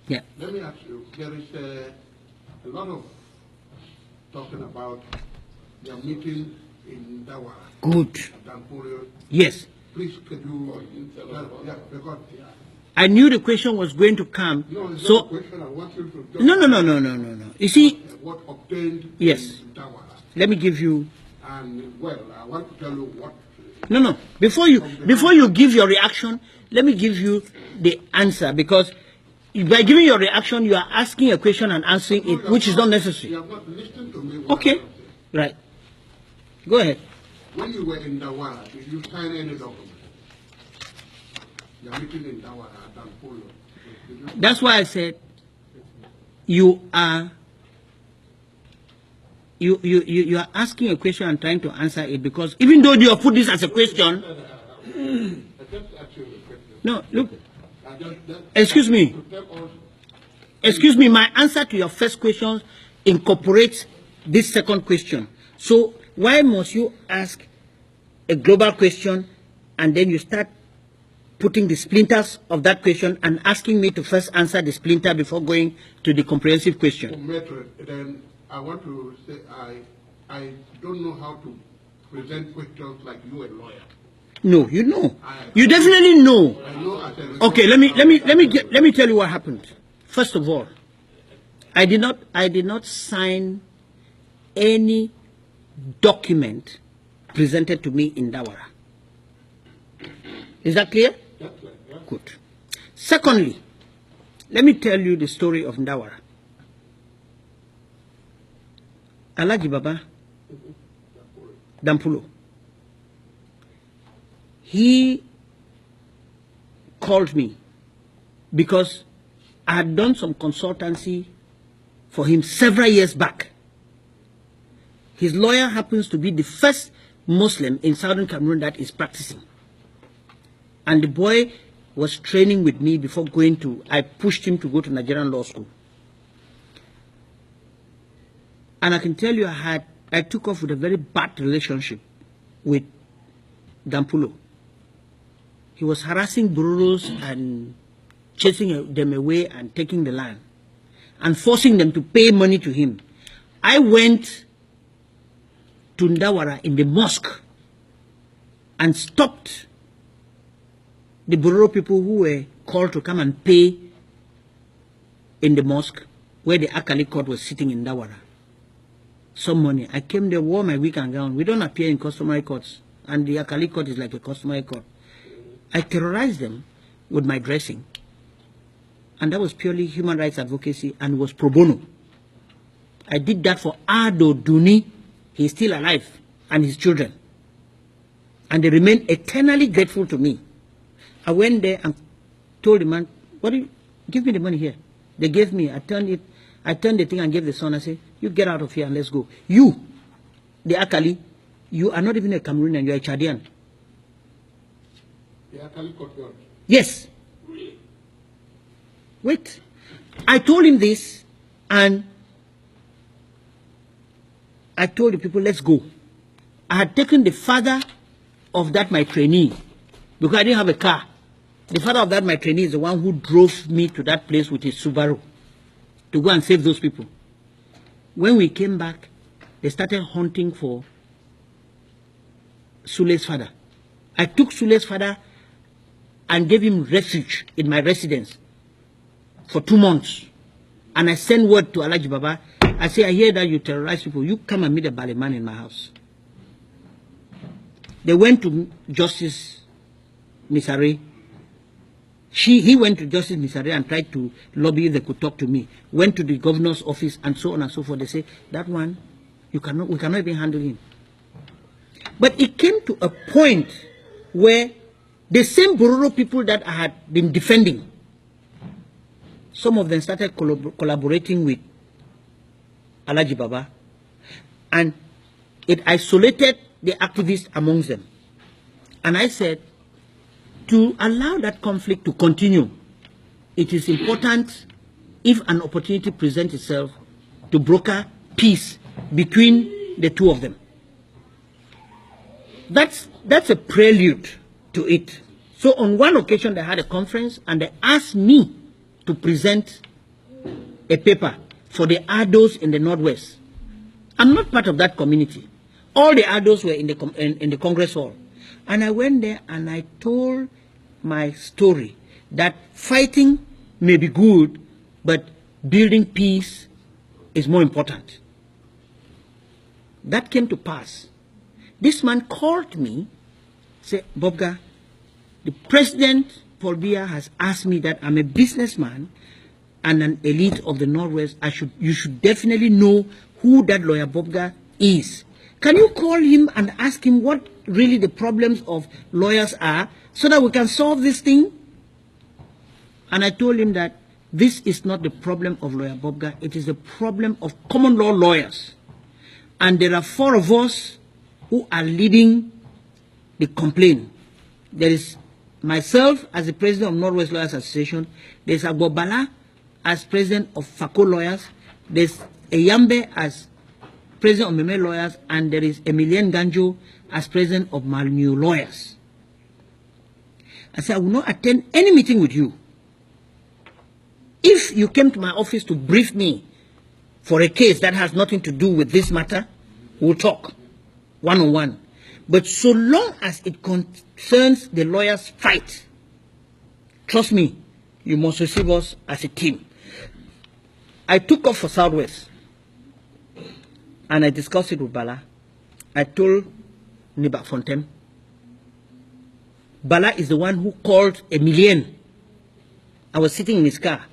Yeah. Let me ask you, there is a lot of talking about your meeting in Dawara. Good. Dan Pullo. Yes. Please, could you because I knew the question was going to come. no, it's so not a question. I want you to talk no. You see, what obtained yes. in Dawara. Let me give you. And well, I want to tell you what. No. Before you give your reaction, let me give you the answer, because by giving your reaction, you are asking a question and answering it, which is not necessary. You have not listened to me. Okay. Right. Go ahead. When you were in Dawara, did you sign any document? Your meeting in Dawara, Dan Pullo. That's why I said you are asking a question and trying to answer it, because even though you have put this as a question. No, look. Excuse me. Excuse me. My answer to your first question incorporates this second question. So why must you ask a global question and then you start putting the splinters of that question and asking me to first answer the splinter before going to the comprehensive question? Then I want to say I don't know how to present questions like you, a lawyer. No, you know. You definitely know. I know. Okay, let me tell you what happened. First of all, I did not sign any document presented to me in Dawara. Is that clear? That's right, yeah. Good. Secondly, let me tell you the story of Ndawara. Alhaji Baba Dan Pullo. He called me because I had done some consultancy for him several years back. His lawyer happens to be the first Muslim in southern Cameroon that is practicing. And the boy was training with me before going to, I pushed him to go to Nigerian law school. And I can tell you I took off with a very bad relationship with Dan Pullo. He was harassing Bururos and chasing them away and taking the land and forcing them to pay money to him. I went to Ndawara in the mosque and stopped the Bururo people who were called to come and pay in the mosque where the Akali court was sitting in Ndawara. Some money. I came there, wore my wig and gown. We don't appear in customary courts, and the Akali court is like a customary court. I terrorized them with my dressing, and that was purely human rights advocacy and was pro bono. I did that for Ado Duni. He's still alive, and his children. And they remain eternally grateful to me. I went there and told the man, give me the money here. They gave me, I turned the thing and gave the son. I said, you get out of here and let's go. You, the Akali, you are not even a Cameroonian, you are a Chadian. The Akali court. Yes. Wait. I told him this, and I told the people, let's go. I had taken the father of that my trainee, because I didn't have a car. The father of that my trainee is the one who drove me to that place with his Subaru to go and save those people. When we came back, they started hunting for Sule's father. I took Sule's father and gave him refuge in my residence for 2 months. And I sent word to Alhaji Baba. I say, I hear that you terrorize people. You come and meet a Baliman in my house. They went to Justice Misare. He went to Justice Misare and tried to lobby if they could talk to me. Went to the governor's office and so on and so forth. They say, that one, we cannot even handle him. But it came to a point where the same Bururo people that I had been defending, some of them started collaborating with Alhaji Baba, and it isolated the activists amongst them. And I said, to allow that conflict to continue, it is important, if an opportunity presents itself, to broker peace between the two of them. That's a prelude to it. So on one occasion they had a conference and they asked me to present a paper for the adults in the Northwest. I'm not part of that community. All the adults were in the Congress Hall. And I went there and I told my story that fighting may be good, but building peace is more important. That came to pass. This man called me, said, Bobga, the President Biya has asked me that I'm a businessman and an elite of the Northwest. You should definitely know who that lawyer Bobga is. Can you call him and ask him what really the problems of lawyers are so that we can solve this thing? And I told him that this is not the problem of lawyer Bobga. It is the problem of common law lawyers. And there are 4 of us who are leading the complaint. There is myself as the president of Northwest Lawyers Association. There's Bala as president of FACO Lawyers. There's Eyambe as president of Meme Lawyers. And there is Emilien Ganjo as president of Malmu Lawyers. I said, I will not attend any meeting with you. If you came to my office to brief me for a case that has nothing to do with this matter, we'll talk one-on-one. But so long as it concerns the lawyers' fight, trust me, you must receive us as a team. I took off for Southwest, and I discussed it with Bala. I told Niba Fontem. Bala is the one who called Emilien. I was sitting in his car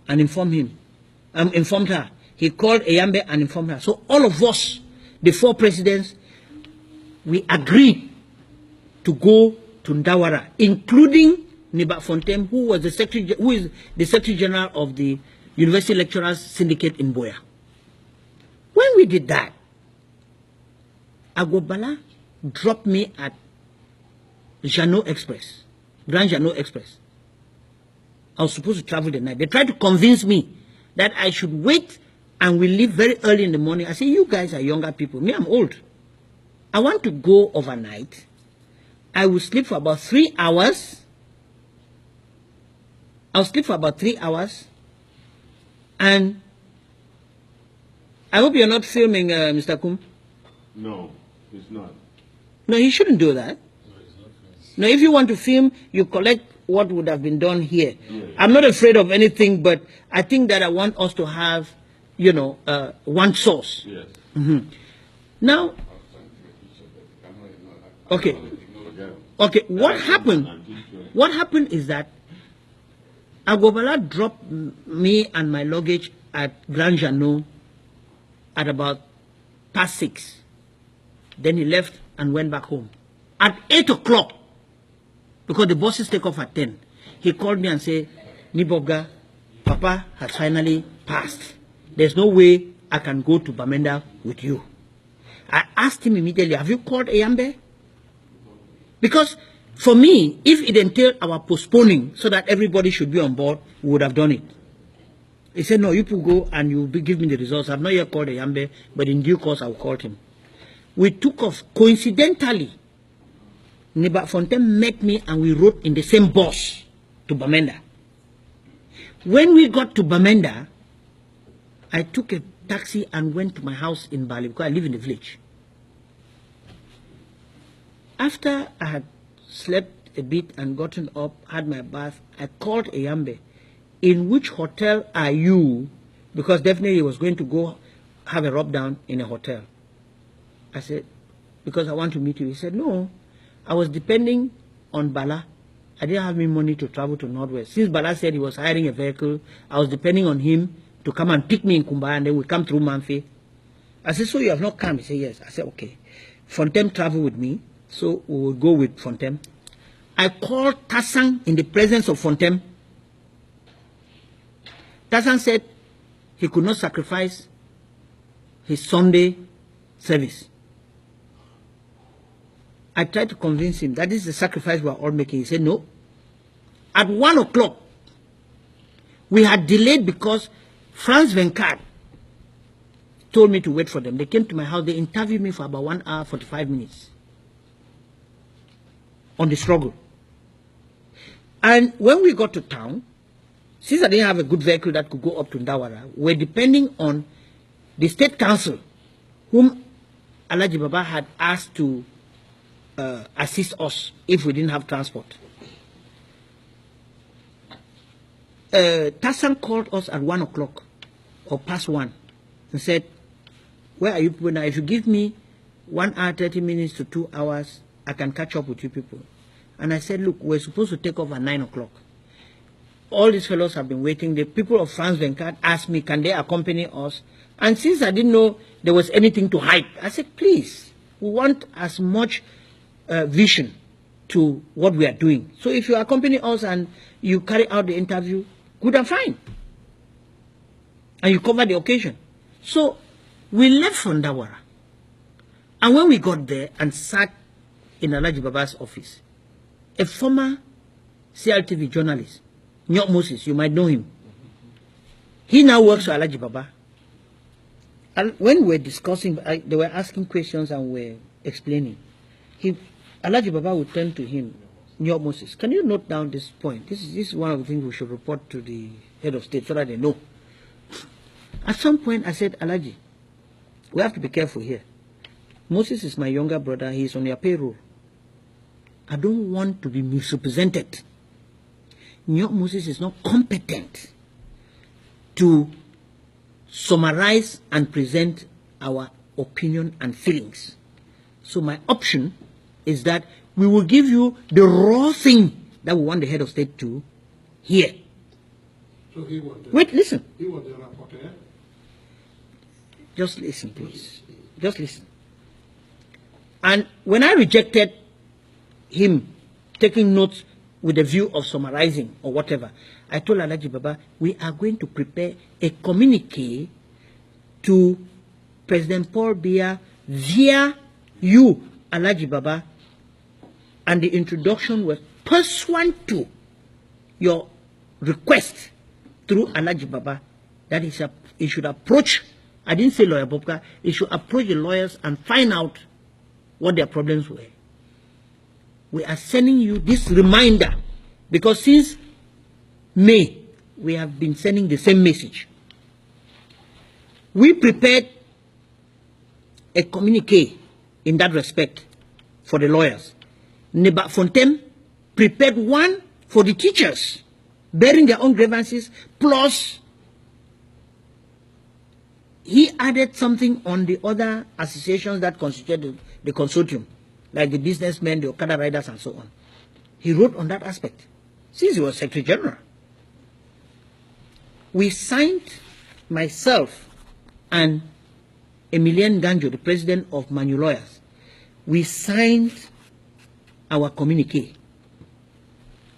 and informed her. He called Eyambe and informed her. So all of us, the 4 presidents, we agreed to go to Ndawara, including Niba Fontem, who is the Secretary General of the University Lecturers Syndicate in Boya. When we did that, Agobala dropped me at Grand Jano Express. I was supposed to travel the night. They tried to convince me that I should wait and we leave very early in the morning. I said, you guys are younger people. Me, I'm old. I want to go overnight. I will sleep for about 3 hours. I'll sleep for about 3 hours. And I hope you're not filming, Mr. Kum. No, he's not. No, he shouldn't do that. No, if you want to film, you collect what would have been done here. Yeah. I'm not afraid of anything, but I think that I want us to have, one source. Yes. Mm-hmm. Now, okay. What happened is that Agobala dropped me and my luggage at Grand Jano at about past 6. Then he left and went back home. At 8 o'clock, because the buses take off at 10, he called me and said, Nibobga, Papa has finally passed. There's no way I can go to Bamenda with you. I asked him immediately, have you called Eyambe? Because for me, if it entailed our postponing so that everybody should be on board, we would have done it. He said, no, you people go and you give me the results. I've not yet called Eyambe, but in due course, I'll call him. We took off. Coincidentally, Niba Fontem met me and we rode in the same bus to Bamenda. When we got to Bamenda, I took a taxi and went to my house in Bali because I live in the village. After I had slept a bit and gotten up, had my bath, I called Eyambe. In which hotel are you? Because definitely he was going to go have a rub down in a hotel. I said, because I want to meet you. He said, no, I was depending on Bala. I didn't have any money to travel to Northwest. Since Bala said he was hiring a vehicle, I was depending on him to come and pick me in Kumba, and then we come through Manfi. I said, so you have not come? He said, yes. I said, okay. Fontem travel with me, so we will go with Fontem. I called Tassang in the presence of Fontem. Tassang said he could not sacrifice his Sunday service. I tried to convince him that this is the sacrifice we are all making. He said, no. At 1 o'clock, we had delayed because Franz Venkat told me to wait for them. They came to my house. They interviewed me for about 1 hour, 45 minutes on the struggle. And when we got to town, since I didn't have a good vehicle that could go up to Ndawara, we're depending on the state council, whom Alhaji Baba had asked to assist us if we didn't have transport. Tassan called us at 1 o'clock or past 1 and said, where are you people now? If you give me 1 hour, 30 minutes to 2 hours, I can catch up with you people. And I said, look, we're supposed to take off at 9 o'clock. All these fellows have been waiting. The people of France Venkat asked me, can they accompany us? And since I didn't know there was anything to hide, I said, please, we want as much vision to what we are doing. So if you accompany us and you carry out the interview, good and fine. And you cover the occasion. So we left from Ndawara. And when we got there and sat in Alhaji Baba's office, a former CLTV journalist, Nyok Moses, you might know him. He now works for Alhaji Baba. And when we were discussing, they were asking questions and we were explaining. Alhaji Baba would turn to him, Nyok Moses, can you note down this point? This is one of the things we should report to the head of state so that they know. At some point, I said, Alhaji, we have to be careful here. Moses is my younger brother. He is on your payroll. I don't want to be misrepresented. Nyok Moses is not competent to summarize and present our opinion and feelings. So my option is that we will give you the raw thing that we want the head of state to hear. So he was the, wait, listen. He was the rapporteur. Just listen, please. Just listen. And when I rejected him taking notes with a view of summarizing or whatever, I told Alhaji Baba, we are going to prepare a communique to President Biya via you, Alhaji Baba, and the introduction was pursuant to your request through Alhaji Baba that he should approach, I didn't say lawyer Bobga, he should approach the lawyers and find out what their problems were. We are sending you this reminder because since May, we have been sending the same message. We prepared a communique in that respect for the lawyers. Neba Fontem prepared one for the teachers, bearing their own grievances, plus he added something on the other associations that constituted the consortium, like the businessmen, the Okada riders, and so on. He wrote on that aspect, since he was Secretary General. We signed, myself and Emilian Ganjo, the president of Manu Lawyers, we signed our communique.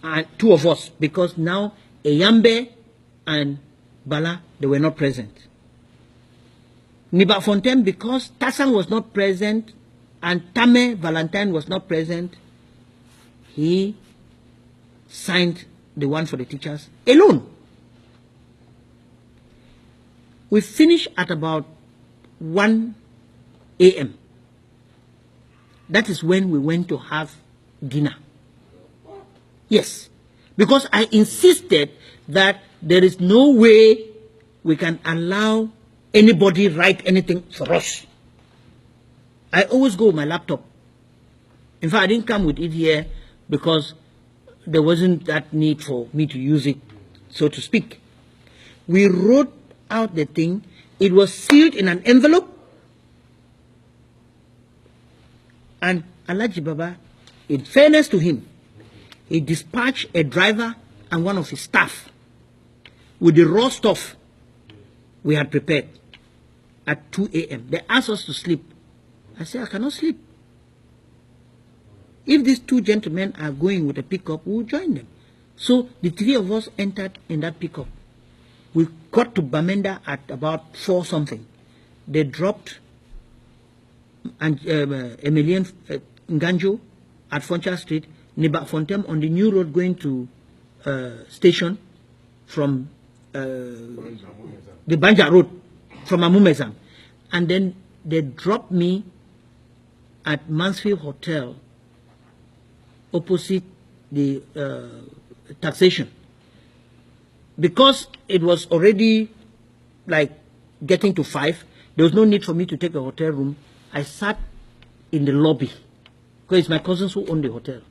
And two of us, because now Eyambe and Bala, they were not present. Niba Fontaine, because Tassan was not present and Tame Valentine was not present, he signed the one for the teachers alone. We finished at about 1 a.m. That is when we went to have dinner. Yes, because I insisted that there is no way we can allow anybody write anything for us. I always go with my laptop. In fact, I didn't come with it here because there wasn't that need for me to use it, so to speak. We wrote out the thing. It was sealed in an envelope. And Alhaji Baba, in fairness to him, he dispatched a driver and one of his staff with the raw stuff we had prepared at 2 a.m. They asked us to sleep. I said, I cannot sleep. If these two gentlemen are going with a pickup, we will join them. So the three of us entered in that pickup. We got to Bamenda at about 4 something. They dropped and Emilian Nganjo at Foncha Street, Niba Fontem on the new road going to station from the Banja Road, from Amumezam. And then they dropped me at Mansfield Hotel opposite the taxation. because it was already like getting to 5, there was no need for me to take a hotel room. I sat in the lobby, because it's my cousins who own the hotel.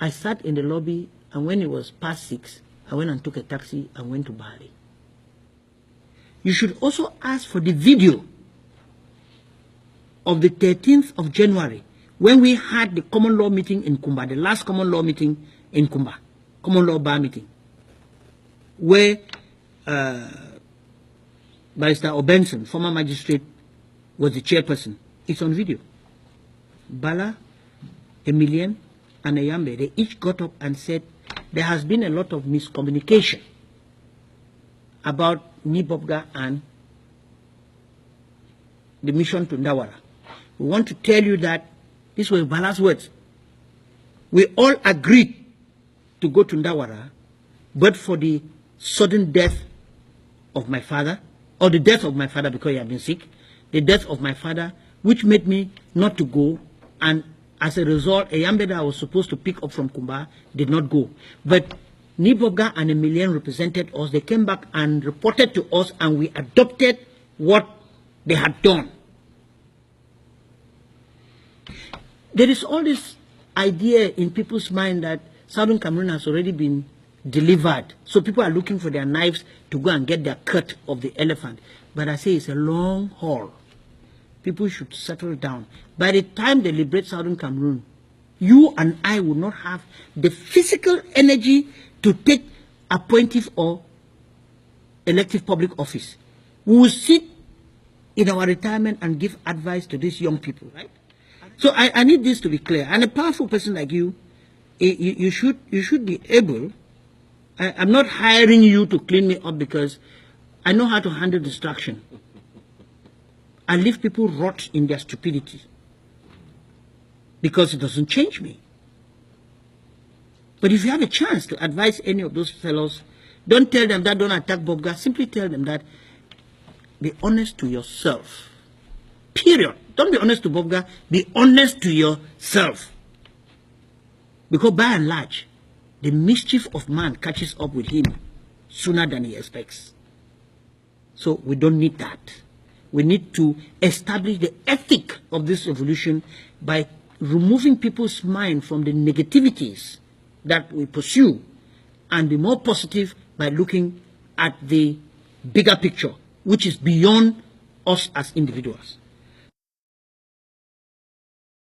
I sat in the lobby, and when it was past 6, I went and took a taxi and went to Bali. You should also ask for the video of the 13th of January, when we had the common law meeting in Kumba, the last common law meeting in Kumba, common law bar meeting, where Barrister Obenson, former magistrate, was the chairperson. It's on video. Bala, Emilian, and Ayambe, they each got up and said there has been a lot of miscommunication about Nibobga and the mission to Ndawara. We want to tell you that these were Bala's words. We all agreed to go to Ndawara, but for the sudden death of my father, or the death of my father because he had been sick, the death of my father, which made me not to go, and as a result, Ayambe that I was supposed to pick up from Kumba did not go. But Nibobga and Emilian represented us. They came back and reported to us, and we adopted what they had done. There is all this idea in people's mind that Southern Cameroon has already been delivered. So people are looking for their knives to go and get their cut of the elephant. But I say it's a long haul. People should settle down. By the time they liberate Southern Cameroon, you and I will not have the physical energy to take appointive or elective public office. We will sit in our retirement and give advice to these young people, right? So I need this to be clear. And a powerful person like you, you should be able. I'm not hiring you to clean me up because I know how to handle distraction. I leave people rot in their stupidity because it doesn't change me. But if you have a chance to advise any of those fellows, don't tell them that, don't attack Bobga. Simply tell them that be honest to yourself. Period. Don't be honest to Bobga. Be honest to yourself. Because by and large, the mischief of man catches up with him sooner than he expects. So we don't need that. We need to establish the ethic of this revolution by removing people's mind from the negativities that we pursue and be more positive by looking at the bigger picture, which is beyond us as individuals.